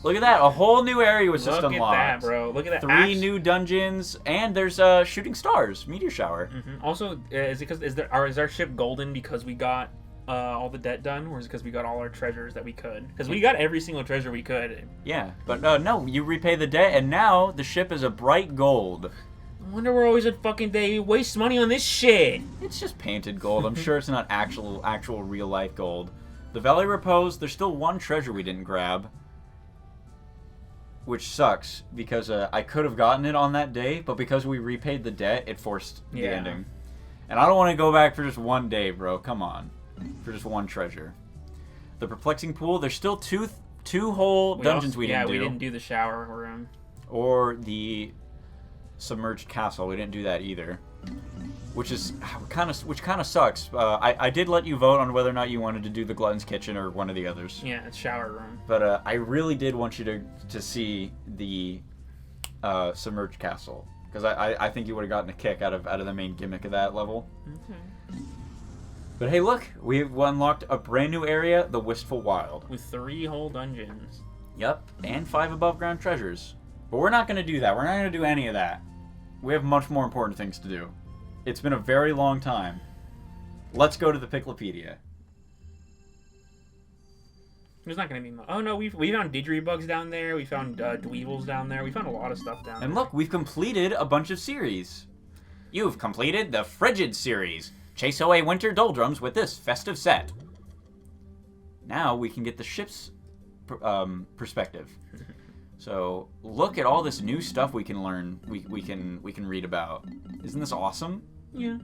Look at that. A whole new area was just unlocked. Look at that, bro. Look at that. 3 new dungeons, and there's shooting stars, meteor shower. Also, is our ship golden because we got all the debt done, or is it because we got all our treasures that we could? Because we got every single treasure we could. Yeah, but no, you repay the debt, and now the ship is a bright gold. I wonder we're always at fucking day. Waste money on this shit. It's just painted gold. I'm sure it's not actual real life gold. The Valley Repose, there's still one treasure we didn't grab. Which sucks, because I could have gotten it on that day, but because we repaid the debt, it forced the ending. And I don't want to go back for just one day, bro. Come on. For just one treasure. The Perplexing Pool, there's still two whole dungeons we didn't do. Yeah, we didn't do the shower room. Or the Submerged Castle. We didn't do that either. Which kind of sucks. I did let you vote on whether or not you wanted to do the Glutton's Kitchen or one of the others. Yeah, it's shower room. But I really did want you to see the Submerged Castle, because I think you would have gotten a kick out of the main gimmick of that level. Okay. But hey, look, we've unlocked a brand new area, the Wistful Wild, with 3 whole dungeons. Yep, and 5 above ground treasures. But we're not going to do that. We're not going to do any of that. We have much more important things to do. It's been a very long time. Let's go to the Piclopedia. There's not going to be much. Oh, no, we found didgerybugs down there. We found dweevils down there. We found a lot of stuff down there. And look, we've completed a bunch of series. You've completed the Frigid series. Chase away winter doldrums with this festive set. Now we can get the ship's perspective. So look at all this new stuff we can learn. We can read about. Isn't this awesome? Yeah.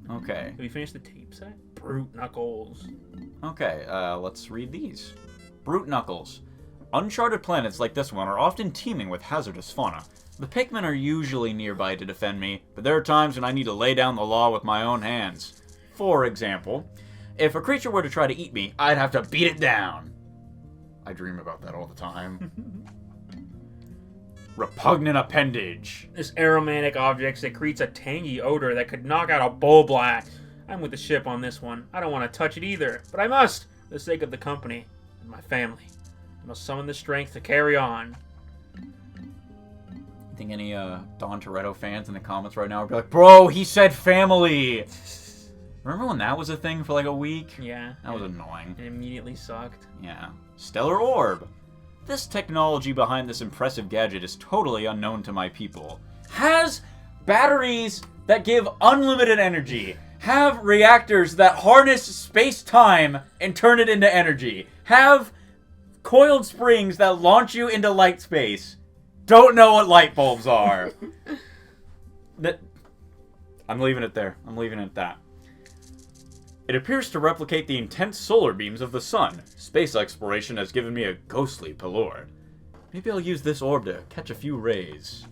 Okay. Did we finish the tape set? Brute Knuckles. Okay, let's read these. Brute Knuckles. Uncharted planets like this one are often teeming with hazardous fauna. The Pikmin are usually nearby to defend me, but there are times when I need to lay down the law with my own hands. For example, if a creature were to try to eat me, I'd have to beat it down. I dream about that all the time. Repugnant appendage. This aromatic object secretes a tangy odor that could knock out a bull black. I'm with the ship on this one. I don't want to touch it either, but I must, for the sake of the company and my family. I must summon the strength to carry on. You think any Don Toretto fans in the comments right now would be like, bro, he said family! Remember when that was a thing for like a week? Yeah. That was annoying. It immediately sucked. Yeah. Stellar Orb. This technology behind this impressive gadget is totally unknown to my people. Has batteries that give unlimited energy. Have reactors that harness space-time and turn it into energy. Have coiled springs that launch you into light space. Don't know what light bulbs are. I'm leaving it there. I'm leaving it at that. It appears to replicate the intense solar beams of the sun. Space exploration has given me a ghostly pallor. Maybe I'll use this orb to catch a few rays.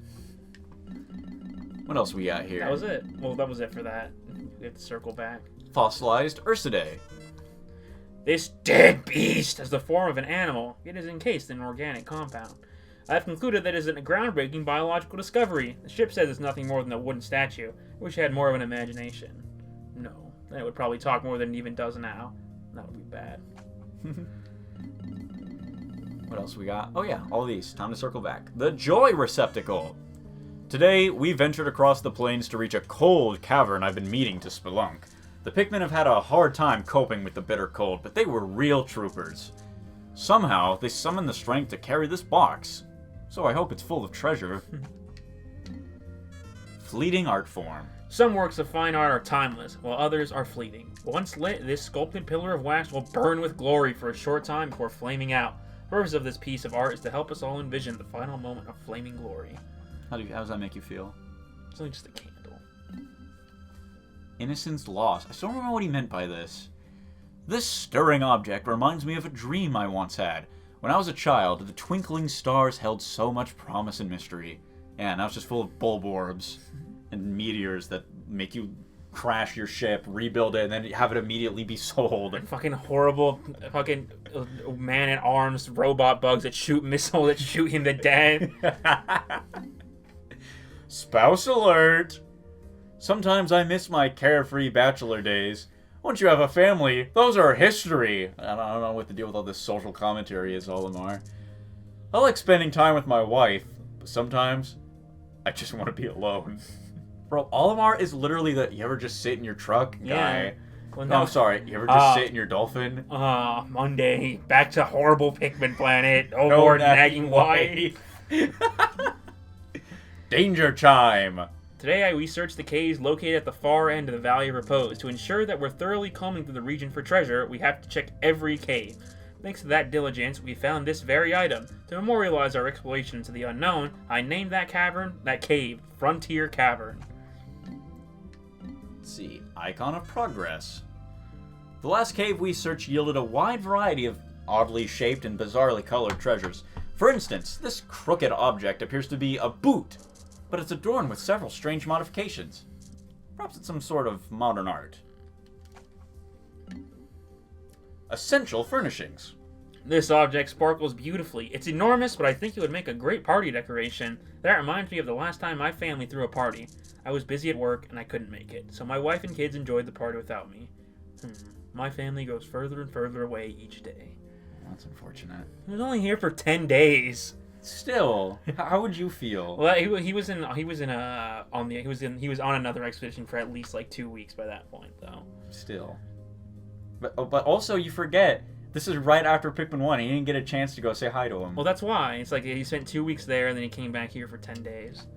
What else we got here? That was it. Well, that was it for that. We have to circle back. Fossilized Ursidae. This dead beast has the form of an animal. It is encased in an organic compound. I have concluded that it is a groundbreaking biological discovery. The ship says it's nothing more than a wooden statue. I wish it had more of an imagination. No. Then it would probably talk more than it even does now. That would be bad. What else we got? Oh yeah, all these. Time to circle back. The Joy Receptacle. Today, we ventured across the plains to reach a cold cavern I've been meaning to spelunk. The Pikmin have had a hard time coping with the bitter cold, but they were real troopers. Somehow, they summoned the strength to carry this box. So I hope it's full of treasure. Fleeting art form. Some works of fine art are timeless, while others are fleeting. Once lit, this sculpted pillar of wax will burn with glory for a short time before flaming out. The purpose of this piece of art is to help us all envision the final moment of flaming glory. How does that make you feel? It's only just a candle. Innocence lost. I still don't remember what he meant by this. This stirring object reminds me of a dream I once had. When I was a child, the twinkling stars held so much promise and mystery. Yeah, now it's just full of bulb orbs and meteors that make you crash your ship, rebuild it, and then have it immediately be sold. And fucking horrible fucking man-at-arms robot bugs that shoot missiles that shoot him to death. Spouse alert! Sometimes I miss my carefree bachelor days. Once you have a family, those are history. I don't know what to deal with all this social commentary is, Olimar. I like spending time with my wife, but sometimes I just want to be alone. Bro, Olimar is literally the you ever just sit in your truck guy. Yeah. Well, no, I'm sorry. You ever just sit in your dolphin? Monday. Back to horrible Pikmin planet. Oh, no more nagging wife. Danger chime. Today I researched the caves located at the far end of the Valley of Repose. To ensure that we're thoroughly combing through the region for treasure, we have to check every cave. Thanks to that diligence, we found this very item. To memorialize our exploration into the unknown, I named that cave, Frontier Cavern. Let's see. Icon of Progress. The last cave we searched yielded a wide variety of oddly shaped and bizarrely colored treasures. For instance, this crooked object appears to be a boot, but it's adorned with several strange modifications. Perhaps it's some sort of modern art. Essential furnishings. This object sparkles beautifully. It's enormous, but I think it would make a great party decoration. That reminds me of the last time my family threw a party. I was busy at work and I couldn't make it, so my wife and kids enjoyed the party without me. My family goes further and further away each day. That's unfortunate. He was only here for 10 days. Still, how would you feel? Well, he was on another expedition for at least like 2 weeks by that point, though. Still, but also you forget this is right after Pikmin 1. He didn't get a chance to go say hi to him. Well, that's why. It's like he spent 2 weeks there and then he came back here for 10 days.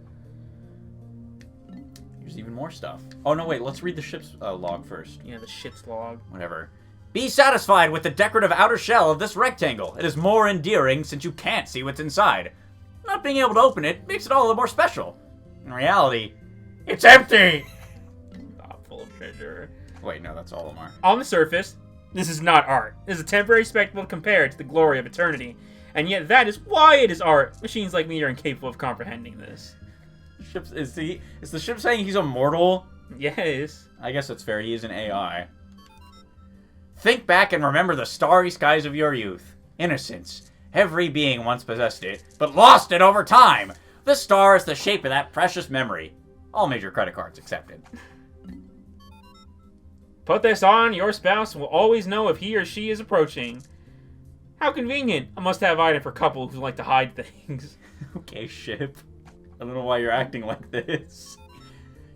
Here's even more stuff. Oh no, wait. Let's read the ship's log first. Yeah, the ship's log. Whatever. Be satisfied with the decorative outer shell of this rectangle. It is more endearing since you can't see what's inside. Not being able to open it makes it all the more special. In reality, it's empty! Not full of treasure. Wait, no, that's Olimar. On the surface, this is not art. This is a temporary spectacle compared to the glory of eternity. And yet that is why it is art. Machines like me are incapable of comprehending this. Is the ship saying he's immortal? Yes. I guess that's fair. He is an AI. Think back and remember the starry skies of your youth. Innocence. Every being once possessed it, but lost it over time. This star is the shape of that precious memory. All major credit cards accepted. Put this on, your spouse will always know if he or she is approaching. How convenient. A must-have item for couples who like to hide things. Okay, ship. I don't know why you're acting like this.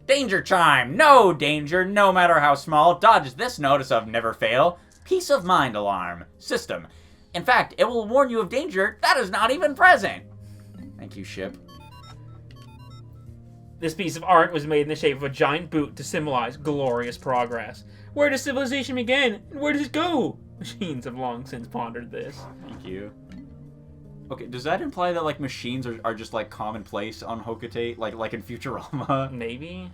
Danger chime! No danger, no matter how small. Dodge this notice of never fail. Peace of mind alarm. System. In fact, it will warn you of danger that is not even present. Thank you, ship. This piece of art was made in the shape of a giant boot to symbolize glorious progress. Where does civilization begin, and where does it go? Machines have long since pondered this. Thank you. Okay, does that imply that, like, machines are just, like, commonplace on Hokute, like in Futurama? Maybe.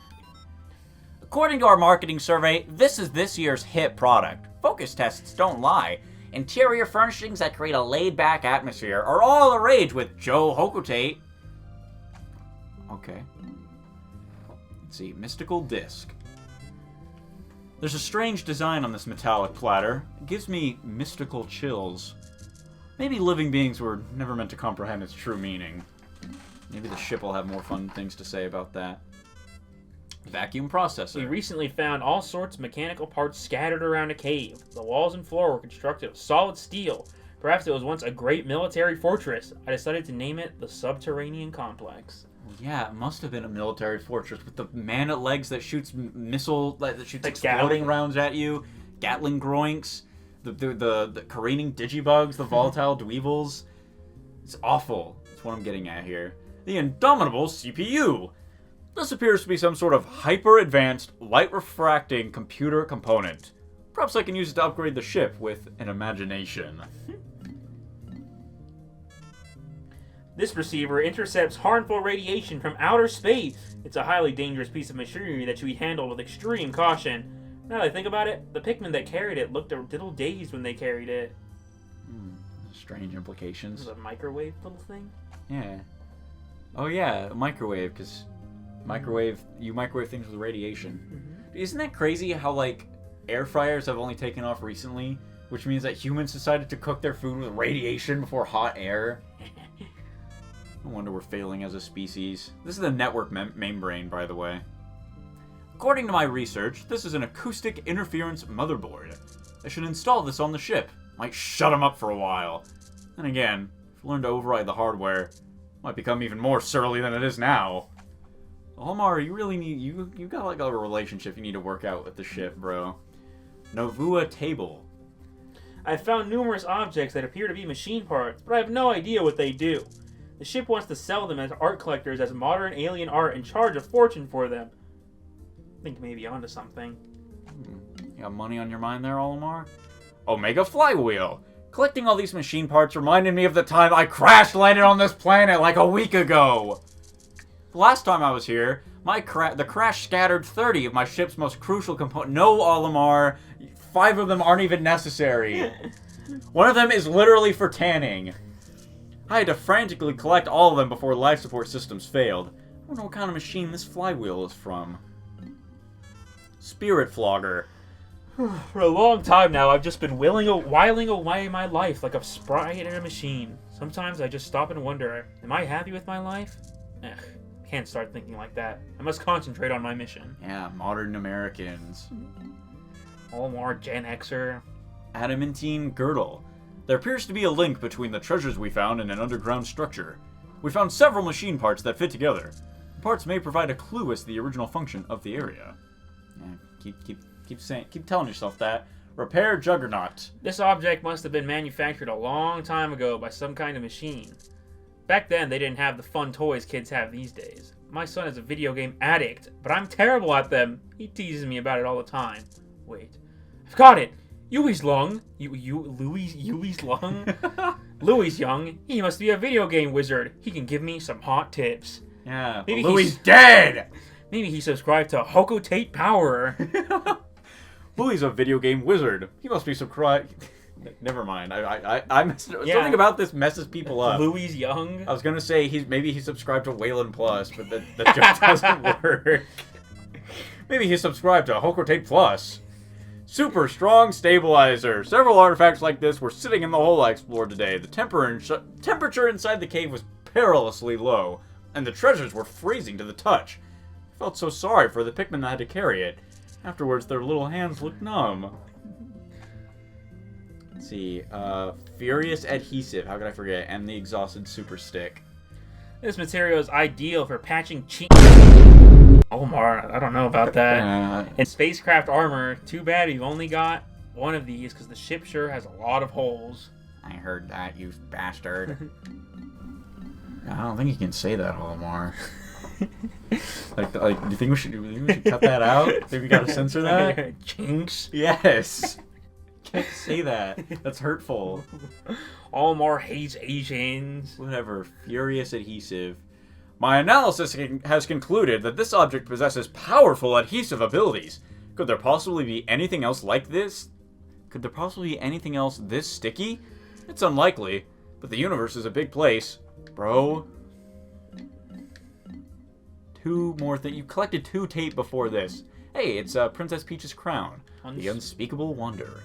According to our marketing survey, this is this year's hit product. Focus tests don't lie. Interior furnishings that create a laid-back atmosphere are all the rage with Joe Hokute. Okay. Let's see, mystical disc. There's a strange design on this metallic platter. It gives me mystical chills. Maybe living beings were never meant to comprehend its true meaning. Maybe the ship will have more fun things to say about that. Vacuum processor. We recently found all sorts of mechanical parts scattered around a cave. The walls and floor were constructed of solid steel. Perhaps it was once a great military fortress. I decided to name it the Subterranean Complex. Yeah, it must have been a military fortress with the man at legs that shoots that shoots like exploding rounds at you, Gatling groinks, the careening digibugs, the volatile dweevils. It's awful. That's what I'm getting at here. The indomitable CPU. This appears to be some sort of hyper-advanced, light-refracting computer component. Perhaps I can use it to upgrade the ship with an imagination. This receiver intercepts harmful radiation from outer space. It's a highly dangerous piece of machinery that should be handled with extreme caution. Now that I think about it, the Pikmin that carried it looked a little dazed when they carried it. Strange implications. This is a microwave little thing? Yeah. Oh yeah, a microwave, because you microwave things with radiation. Mm-hmm. Isn't that crazy how, like, air fryers have only taken off recently? Which means that humans decided to cook their food with radiation before hot air. No wonder we're failing as a species. This is the network membrane, by the way. According to my research, this is an acoustic interference motherboard. I should install this on the ship. Might shut them up for a while. Then again, if you learn to override the hardware, it might become even more surly than it is now. Omar, you really need... You got like a relationship you need to work out with the ship, bro. Novua table. I've found numerous objects that appear to be machine parts, but I have no idea what they do. The ship wants to sell them as art collectors as modern alien art and charge a fortune for them. I think maybe onto something. You got money on your mind there, Olimar? Omega Flywheel. Collecting all these machine parts reminded me of the time I crash-landed on this planet like a week ago. The last time I was here, the crash scattered 30 of my ship's most crucial components. No, Olimar. 5 of them aren't even necessary. One of them is literally for tanning. I had to frantically collect all of them before life support systems failed. I wonder what kind of machine this flywheel is from. Spirit Flogger. For a long time now, I've just been whiling away my life like a sprite in a machine. Sometimes I just stop and wonder, am I happy with my life? Can't start thinking like that. I must concentrate on my mission. Yeah, modern Americans. Olimar, Gen Xer. Adamantine Girdle. There appears to be a link between the treasures we found and an underground structure. We found several machine parts that fit together. The parts may provide a clue as to the original function of the area. Yeah, keep telling yourself that. Repair Juggernaut. This object must have been manufactured a long time ago by some kind of machine. Back then, they didn't have the fun toys kids have these days. My son is a video game addict, but I'm terrible at them. He teases me about it all the time. Wait, I've got it! Louie's lung. Louie's lung? Louie's young. He must be a video game wizard. He can give me some hot tips. Yeah, maybe Louie's dead! Maybe he subscribed to Hokotate Power. Louie's a video game wizard. He must be subscribed... Never mind. Something about this messes people up. Louie's young. I was gonna say maybe he subscribed to Waylon Plus, but that just doesn't work. Maybe he subscribed to Hokotate Plus. Super strong stabilizer. Several artifacts like this were sitting in the hole I explored today. The temperature inside the cave was perilously low, and the treasures were freezing to the touch. I felt so sorry for the Pikmin that had to carry it. Afterwards, their little hands looked numb. Let's see. Furious Adhesive. How could I forget? And the Exhausted Super Stick. This material is ideal for patching cheap... Omar, I don't know about that. And spacecraft armor. Too bad we've only got one of these because the ship sure has a lot of holes. I heard that, you bastard. I don't think you can say that, Omar. like, do you think we should cut that out? Think we gotta censor that? Jinx. Yes. Can't say that. That's hurtful. Omar hates Asians. Whatever. Furious Adhesive. My analysis has concluded that this object possesses powerful adhesive abilities. Could there possibly be anything else like this? Could there possibly be anything else this sticky? It's unlikely, but the universe is a big place. Bro. 2 more things. You collected 2 tape before this. Hey, it's Princess Peach's crown. The Unspeakable Wonder.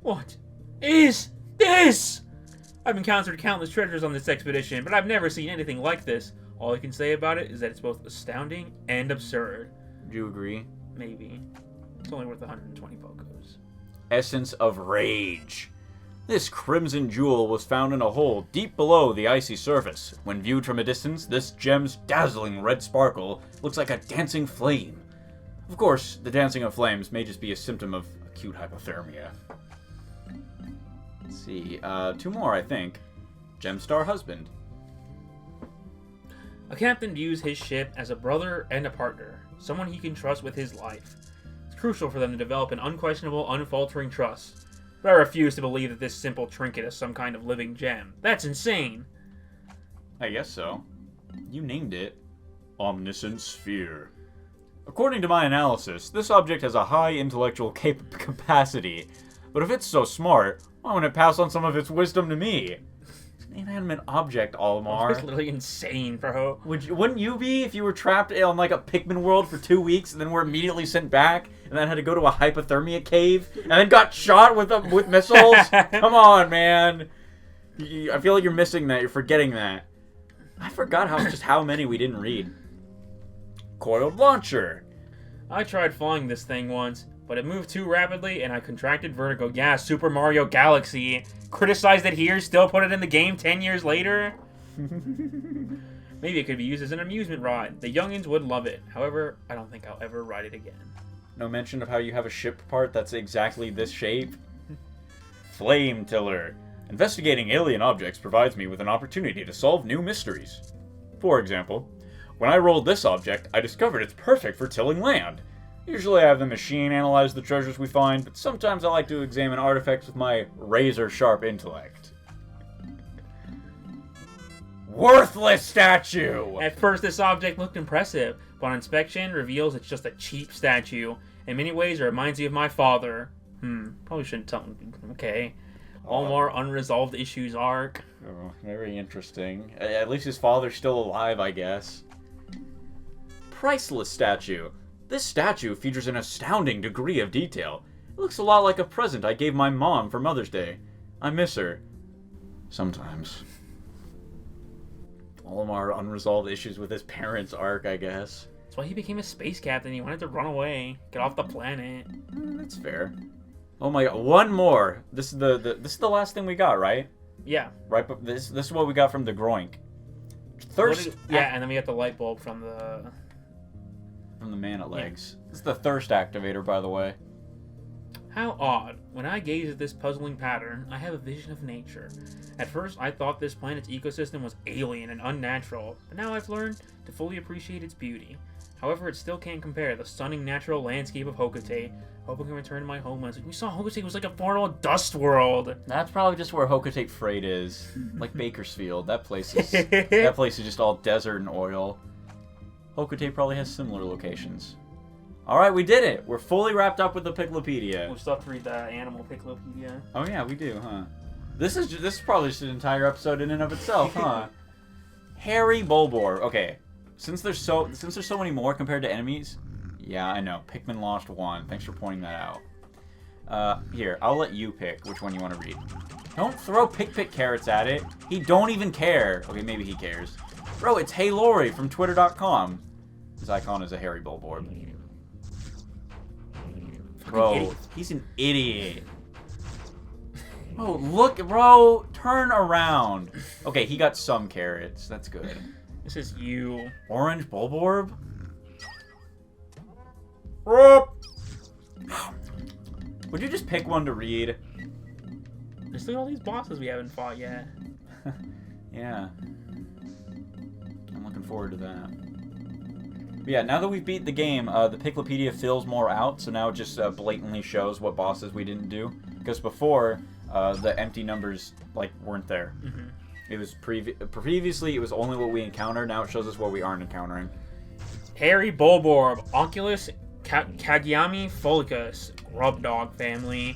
What is this? I've encountered countless treasures on this expedition, but I've never seen anything like this. All I can say about it is that it's both astounding and absurd. Do you agree? Maybe. It's only worth 120 Pokos. Essence of Rage. This crimson jewel was found in a hole deep below the icy surface. When viewed from a distance, this gem's dazzling red sparkle looks like a dancing flame. Of course, the dancing of flames may just be a symptom of acute hypothermia. Let's see, 2 more, I think. Gemstar Husband. A captain views his ship as a brother and a partner, someone he can trust with his life. It's crucial for them to develop an unquestionable, unfaltering trust. But I refuse to believe that this simple trinket is some kind of living gem. That's insane! I guess so. You named it. Omniscient Sphere. According to my analysis, this object has a high intellectual capacity. But if it's so smart, why wouldn't it pass on some of its wisdom to me? It's an inanimate object, Olimar. It's literally insane, bro. Wouldn't you be if you were trapped on like a Pikmin world for 2 weeks and then were immediately sent back and then had to go to a hypothermia cave and then got shot with missiles? Come on, man. I feel like you're missing that. You're forgetting that. I forgot how many we didn't read. Coiled Launcher. I tried flying this thing once, but it moved too rapidly and I contracted vertigo. Yeah, Super Mario Galaxy. Criticized it here, still put it in the game 10 years later? Maybe it could be used as an amusement ride. The youngins would love it. However, I don't think I'll ever ride it again. No mention of how you have a ship part that's exactly this shape? Flame Tiller. Investigating alien objects provides me with an opportunity to solve new mysteries. For example, when I rolled this object, I discovered it's perfect for tilling land. Usually I have the machine analyze the treasures we find, but sometimes I like to examine artifacts with my razor-sharp intellect. Worthless statue! At first, this object looked impressive, but on inspection reveals it's just a cheap statue. In many ways, it reminds me of my father. Probably shouldn't tell him. Okay. All more unresolved issues arc. Oh, very interesting. At least his father's still alive, I guess. Priceless statue. This statue features an astounding degree of detail. It looks a lot like a present I gave my mom for Mother's Day. I miss her. Sometimes. All our unresolved issues with his parents' arc, I guess. That's why he became a space captain. He wanted to run away, get off the planet. That's fair. Oh my god, one more. This is the last thing we got, right? Yeah. Right, but this is what we got from the Groink. Yeah, and then we got the light bulb from the man at legs. Yeah. This is the thirst activator, by the way. How odd. When I gaze at this puzzling pattern, I have a vision of nature. At first, I thought this planet's ecosystem was alien and unnatural, but now I've learned to fully appreciate its beauty. However, it still can't compare the stunning natural landscape of Hokate. Hope I can return to my homeland. We saw Hokate was like a portal dust world. That's probably just where Hokate Freight is, like Bakersfield. That place is just all desert and oil. Hokate probably has similar locations. All right, we did it. We're fully wrapped up with the Piclopedia. We still have to read the animal Piclopedia. Oh yeah, we do, huh? This is probably just an entire episode in and of itself, huh? Hairy Bulbor. Okay, since there's so many more compared to enemies. Yeah, I know. Pikmin lost one. Thanks for pointing that out. Here, I'll let you pick which one you want to read. Don't throw pick carrots at it. He don't even care. Okay, maybe he cares. Bro, it's Hey Lori from Twitter.com. His icon is a hairy Bulborb. Bro, he's an idiot. Oh, look, bro. Turn around. Okay, he got some carrots. That's good. This is you. Orange Bulborb? Would you just pick one to read? There's still all these bosses we haven't fought yet. Yeah. I'm looking forward to that. But yeah, now that we've beat the game, the Piclopedia fills more out, so now it just blatantly shows what bosses we didn't do. Because before, the empty numbers weren't there. Mm-hmm. It was previously it was only what we encountered. Now it shows us what we aren't encountering. Hairy Bulborb, Oculus Kagyami Follicus, grub dog family.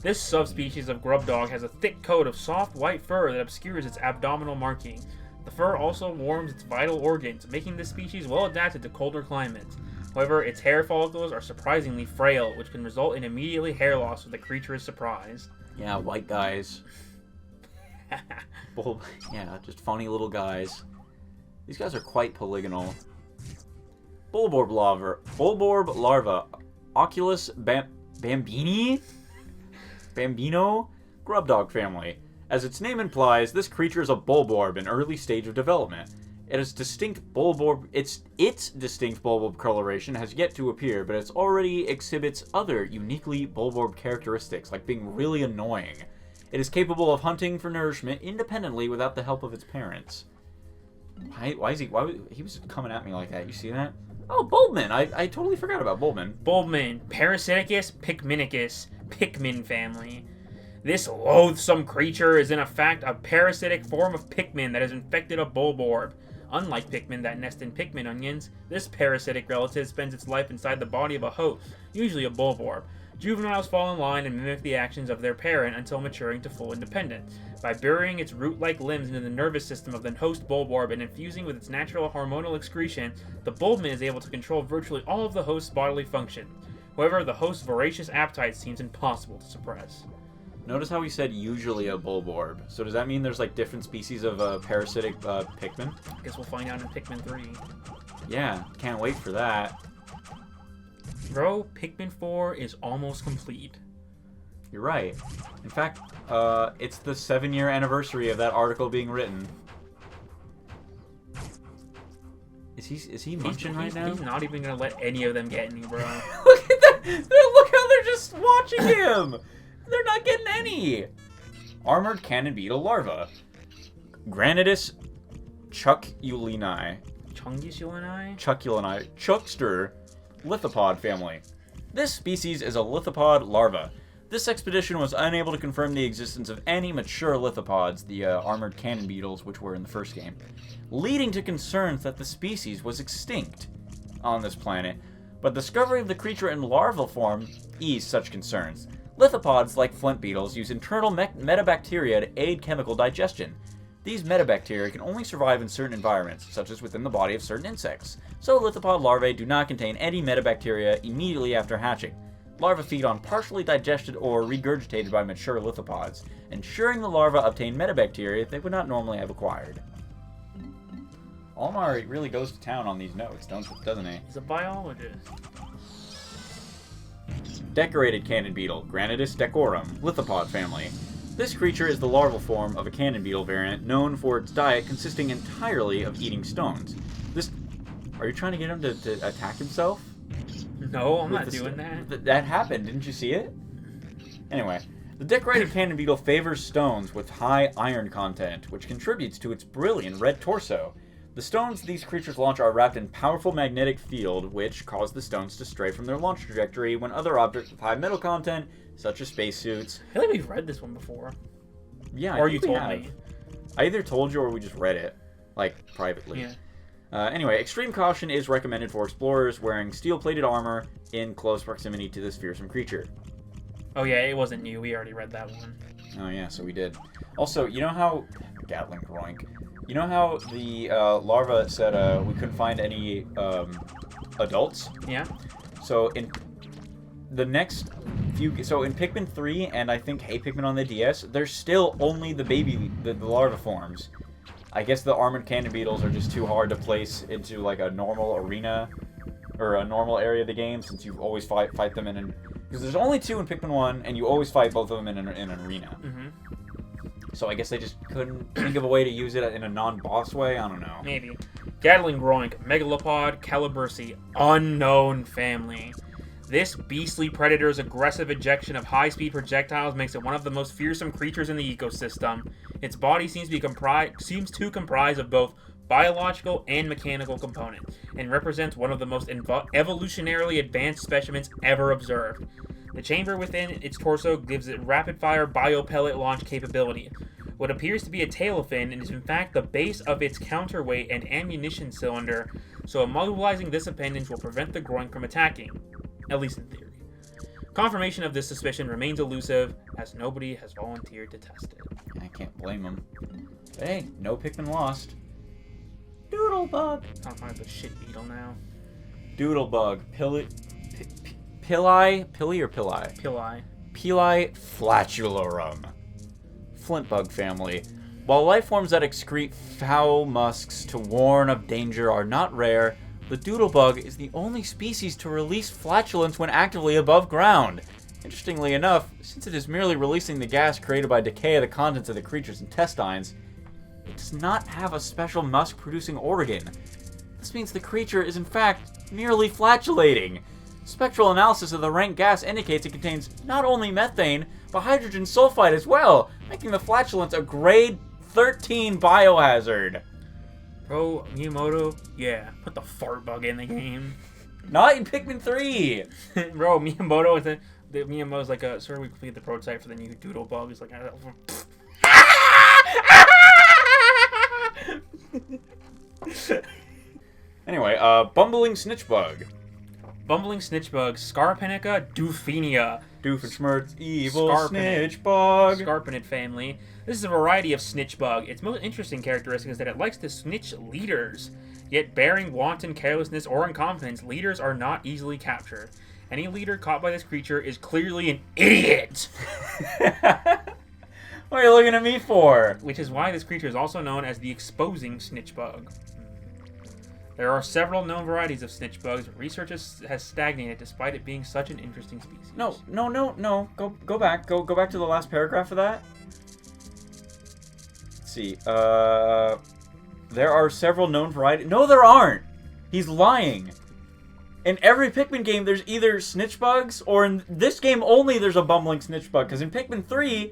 This subspecies of grub dog has a thick coat of soft white fur that obscures its abdominal marking. The fur also warms its vital organs, making this species well adapted to colder climates. However, its hair follicles are surprisingly frail, which can result in immediately hair loss if the creature is surprised. Yeah, white guys. Yeah, just funny little guys. These guys are quite polygonal. Bulborb larva. Oculus Bambino? Grub dog family. As its name implies, this creature is a Bulborb in early stage of development. Its distinct Bulborb coloration has yet to appear, but it already exhibits other uniquely Bulborb characteristics, like being really annoying. It is capable of hunting for nourishment independently without the help of its parents. Why was he was coming at me like that? You see that? Oh, Bulbmin! I totally forgot about Bulbmin. Bulbmin, Parasiticus Pikminicus, Pikmin family. This loathsome creature is in fact a parasitic form of Pikmin that has infected a Bulborb. Unlike Pikmin that nest in Pikmin onions, this parasitic relative spends its life inside the body of a host, usually a Bulborb. Juveniles fall in line and mimic the actions of their parent until maturing to full independence. By burying its root-like limbs into the nervous system of the host Bulborb and infusing with its natural hormonal excretion, the Bulbmin is able to control virtually all of the host's bodily functions. However, the host's voracious appetite seems impossible to suppress. Notice how he said usually a Bulborb. So does that mean there's different species of parasitic Pikmin? I guess we'll find out in Pikmin 3. Yeah, can't wait for that. Bro, Pikmin 4 is almost complete. You're right. In fact, it's the 7-year anniversary of that article being written. Is he munching right now? He's not even gonna let any of them get any, bro. Look at that! Look how they're just watching him! They're not getting any! Armored cannon beetle larva. Granitus chuckulini. Chuckulini? Chuckster lithopod family. This species is a lithopod larva. This expedition was unable to confirm the existence of any mature lithopods, the armored cannon beetles, which were in the first game, leading to concerns that the species was extinct on this planet, but discovery of the creature in larval form eased such concerns. Lithopods, like flint beetles, use internal metabacteria to aid chemical digestion. These metabacteria can only survive in certain environments, such as within the body of certain insects, so lithopod larvae do not contain any metabacteria immediately after hatching. Larvae feed on partially digested or regurgitated by mature lithopods, ensuring the larvae obtain metabacteria they would not normally have acquired. Almar really goes to town on these notes, doesn't he? He's a biologist. Decorated cannon beetle, Granitus decorum, lithopod family. This creature is the larval form of a cannon beetle variant known for its diet consisting entirely of eating stones. Are you trying to get him to attack himself? No, I'm not doing that. That happened, didn't you see it? Anyway, the decorated cannon beetle favors stones with high iron content, which contributes to its brilliant red torso. The stones these creatures launch are wrapped in powerful magnetic field, which cause the stones to stray from their launch trajectory when other objects with high metal content, such as spacesuits... I feel like we've read this one before. Yeah, or you told me. I either told you or we just read it, like, privately. Yeah. Anyway, extreme caution is recommended for explorers wearing steel-plated armor in close proximity to this fearsome creature. Oh yeah, it wasn't you. We already read that one. Oh yeah, so we did. Also, you know how... Gatling groink. You know how the larva said we couldn't find any adults? Yeah. So in the next few... So in Pikmin 3 and I think Hey Pikmin on the DS, there's still only the the larva forms. I guess the armored cannon beetles are just too hard to place into like a normal arena or a normal area of the game, since you always fight them in because there's only 2 in Pikmin 1 and you always fight both of them in an arena. Mm-hmm. So I guess they just couldn't think of a way to use it in a non-boss way. I don't know. Maybe. Gatling groink, Megalopod calibursi, unknown family. This beastly predator's aggressive ejection of high-speed projectiles makes it one of the most fearsome creatures in the ecosystem. Its body seems to comprise of both biological and mechanical components, and represents one of the most evolutionarily advanced specimens ever observed. The chamber within its torso gives it rapid-fire biopellet launch capability. What appears to be a tail fin is in fact the base of its counterweight and ammunition cylinder, so immobilizing this appendage will prevent the groin from attacking. At least in theory. Confirmation of this suspicion remains elusive, as nobody has volunteered to test it. I can't blame them. But hey, no Pikmin lost. Doodlebug. I'll find the shit beetle now. Doodlebug. Pili or Pili? Pili. Pili flatularum. Flintbug family. While life forms that excrete foul musks to warn of danger are not rare, the doodlebug is the only species to release flatulence when actively above ground. Interestingly enough, since it is merely releasing the gas created by decay of the contents of the creature's intestines, it does not have a special musk-producing organ. This means the creature is in fact merely flatulating. Spectral analysis of the rank gas indicates it contains not only methane, but hydrogen sulfide as well, making the flatulence a grade 13 biohazard. Bro, Miyamoto, yeah, put the fart bug in the game. Not in Pikmin 3! Bro, Miyamoto's like, sir, we completed the prototype for the new doodle bug. He's like, Anyway, bumbling snitchbug. Bumbling snitchbug, Scarpanica dufenia. Doofenshmirtz, evil snitchbug. Scarpanid family. This is a variety of snitchbug. Its most interesting characteristic is that it likes to snitch leaders. Yet bearing wanton carelessness or incompetence, leaders are not easily captured. Any leader caught by this creature is clearly an idiot! What are you looking at me for? Which is why this creature is also known as the exposing snitchbug. There are several known varieties of snitch bugs, but research has stagnated despite it being such an interesting species. No. Go back. Go back to the last paragraph of that. Let's see. There are several known varieties. No, there aren't. He's lying. In every Pikmin game, there's either snitch bugs, or in this game only, there's a bumbling snitch bug. Because in Pikmin 3,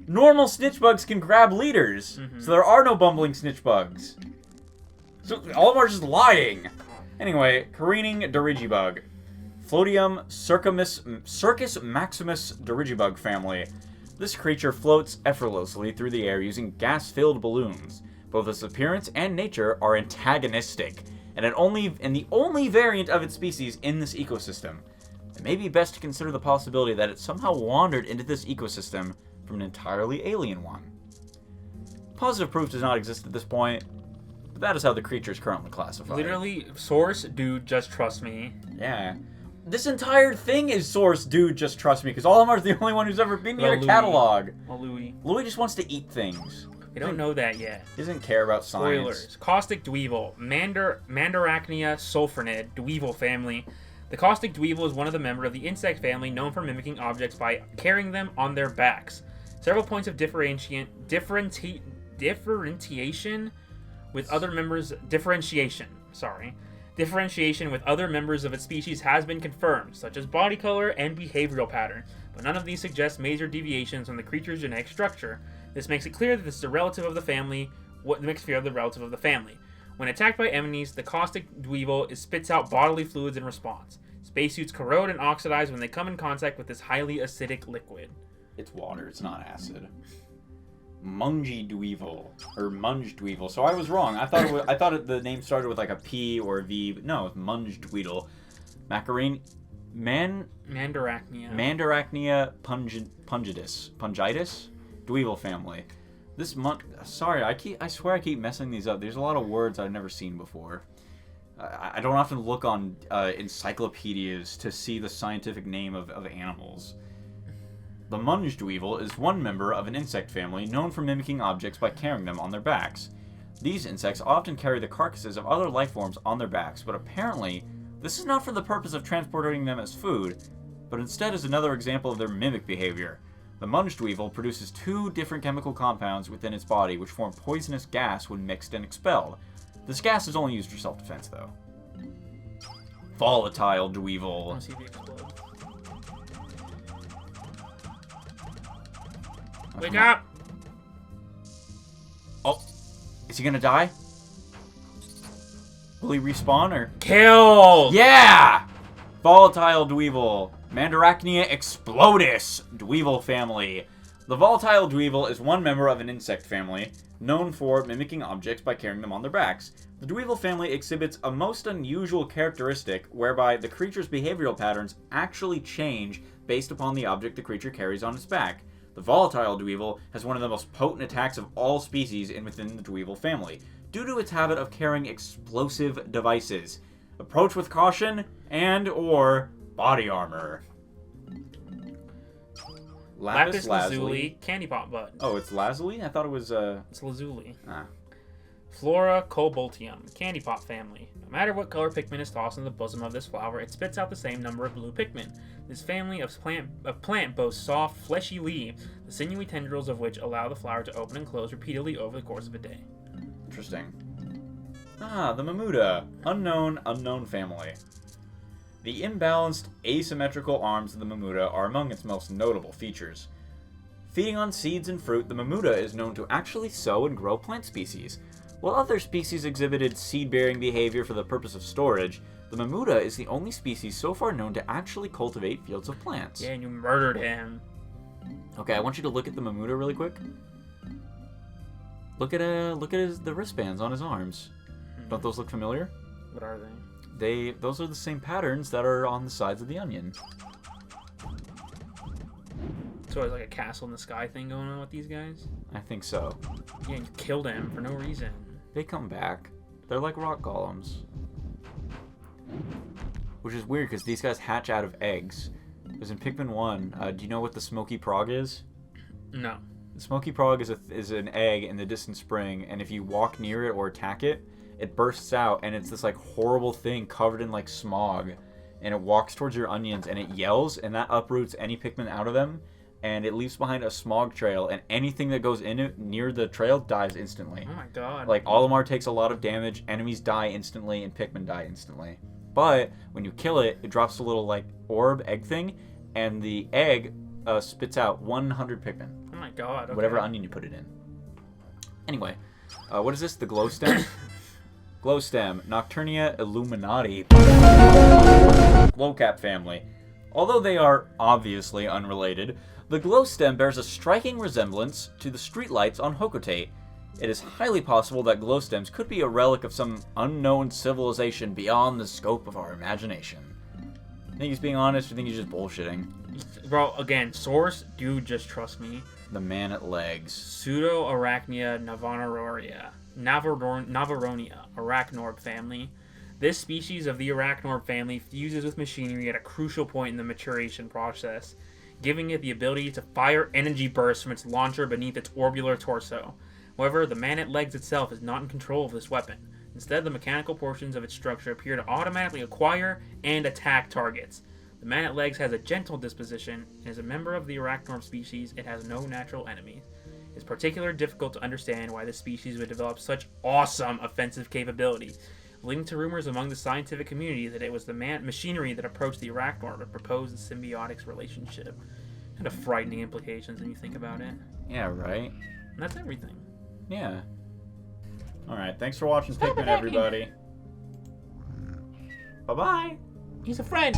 normal snitch bugs can grab leaders. So there are no bumbling snitch bugs. So all of them are just lying. Anyway, careening dirigibug. Floatium Circus Maximus dirigibug family. This creature floats effortlessly through the air using gas-filled balloons. Both its appearance and nature are antagonistic, and the only variant of its species in this ecosystem. It may be best to consider the possibility that it somehow wandered into this ecosystem from an entirely alien one. Positive proof does not exist at this point, but that is how the creature is currently classified. Literally, source, dude, just trust me. Yeah. This entire thing is source, dude, just trust me, because Olimar's the only one who's ever been near a Louie. catalog. Well, Louie. Louie just wants to eat things. We don't know that yet. He doesn't care about science. Spoilers. Caustic Dweevil. Mandarachnia sulfurnid. Dweevil family. The caustic dweevil is one of the members of the insect family known for mimicking objects by carrying them on their backs. Several points of differentiation with other members... Differentiation with other members of its species has been confirmed, such as body color and behavioral pattern, but none of these suggest major deviations from the creature's genetic structure. This makes it clear that this is a relative of the family. When attacked by enemies, the caustic dweevil spits out bodily fluids in response. Spacesuits corrode and oxidize when they come in contact with this highly acidic liquid. It's water, it's not acid. Mungy Dweevil, or Munge Dweevil. So I was wrong. I thought the name started with like a P or a V, but no, it's Munge Dweevil. Mandarachnia pungitis, Dweevil family. Sorry, I swear I keep messing these up. There's a lot of words I've never seen before. I don't often look on encyclopedias to see the scientific name of animals. The Munge Dweevil is one member of an insect family known for mimicking objects by carrying them on their backs. These insects often carry the carcasses of other life forms on their backs, but apparently this is not for the purpose of transporting them as food, but instead is another example of their mimic behavior. The Munge Dweevil produces 2 different chemical compounds within its body which form poisonous gas when mixed and expelled. This gas is only used for self-defense, though. Volatile Dweevil. Wake up! Oh, is he gonna die? Will he respawn or? Killed! Yeah! Volatile Dweevil. Mandarachnia explodis, Dweevil family. The Volatile Dweevil is one member of an insect family, known for mimicking objects by carrying them on their backs. The Dweevil family exhibits a most unusual characteristic whereby the creature's behavioral patterns actually change based upon the object the creature carries on its back. The Volatile Dweevil has one of the most potent attacks of all species within the Dweevil family, due to its habit of carrying explosive devices. Approach with caution and/or body armor. Lapis lazuli, candy pop bud. Oh, it's lazuli? I thought it was It's lazuli. Ah. Flora cobaltium, candy pop family. No matter what color Pikmin is tossed in the bosom of this flower, it spits out the same number of blue Pikmin. This family of plant boasts soft, fleshy leaves, the sinewy tendrils of which allow the flower to open and close repeatedly over the course of a day. Interesting. Ah, the Mamuda. Unknown family. The imbalanced, asymmetrical arms of the Mamuda are among its most notable features. Feeding on seeds and fruit, the Mamuda is known to actually sow and grow plant species. While other species exhibited seed-bearing behavior for the purpose of storage, the Mamuda is the only species so far known to actually cultivate fields of plants. Yeah, and you murdered him. Okay, I want you to look at the Mamuda really quick. Look at the wristbands on his arms. Don't those look familiar? What are they? Those are the same patterns that are on the sides of the onion. So it's like a castle in the sky thing going on with these guys? I think so. Yeah, you killed him for no reason. They come back. They're like rock golems. Which is weird because these guys hatch out of eggs. Because in Pikmin 1, do you know what the Smoky Prog is? No. The Smoky Prog is an egg in the distant spring, and if you walk near it or attack it, it bursts out, and it's this like horrible thing covered in like smog, and it walks towards your onions, and it yells, and that uproots any Pikmin out of them, and it leaves behind a smog trail, and anything that goes in it near the trail dies instantly. Oh my god. Like, Olimar takes a lot of damage, enemies die instantly, and Pikmin die instantly. But when you kill it, it drops a little like orb egg thing, and the egg spits out 100 Pikmin. Oh my god. Okay. Whatever onion you put it in. Anyway, what is this? The glow stem? Glow stem, Nocturnia illuminati. Glowcap family. Although they are obviously unrelated, the glow stem bears a striking resemblance to the streetlights on Hokotate. It is highly possible that glow stems could be a relic of some unknown civilization beyond the scope of our imagination. Think he's being honest, or think he's just bullshitting? Bro, again, source, dude, just trust me. The man at legs. Pseudo-Arachnia Navaronia, Arachnorb family. This species of the Arachnorb family fuses with machinery at a crucial point in the maturation process, giving it the ability to fire energy bursts from its launcher beneath its orbular torso. However, the man at legs itself is not in control of this weapon. Instead, the mechanical portions of its structure appear to automatically acquire and attack targets. The man at legs has a gentle disposition, and as a member of the Arachnorb species, it has no natural enemies. It's particularly difficult to understand why this species would develop such awesome offensive capabilities, leading to rumors among the scientific community that it was the machinery that approached the Arachnorb and proposed a symbiotic relationship. Kind of frightening implications when you think about it. Yeah, right? And that's everything. Yeah. Alright, thanks for watching Pikmin, everybody. Bye-bye! He's a friend!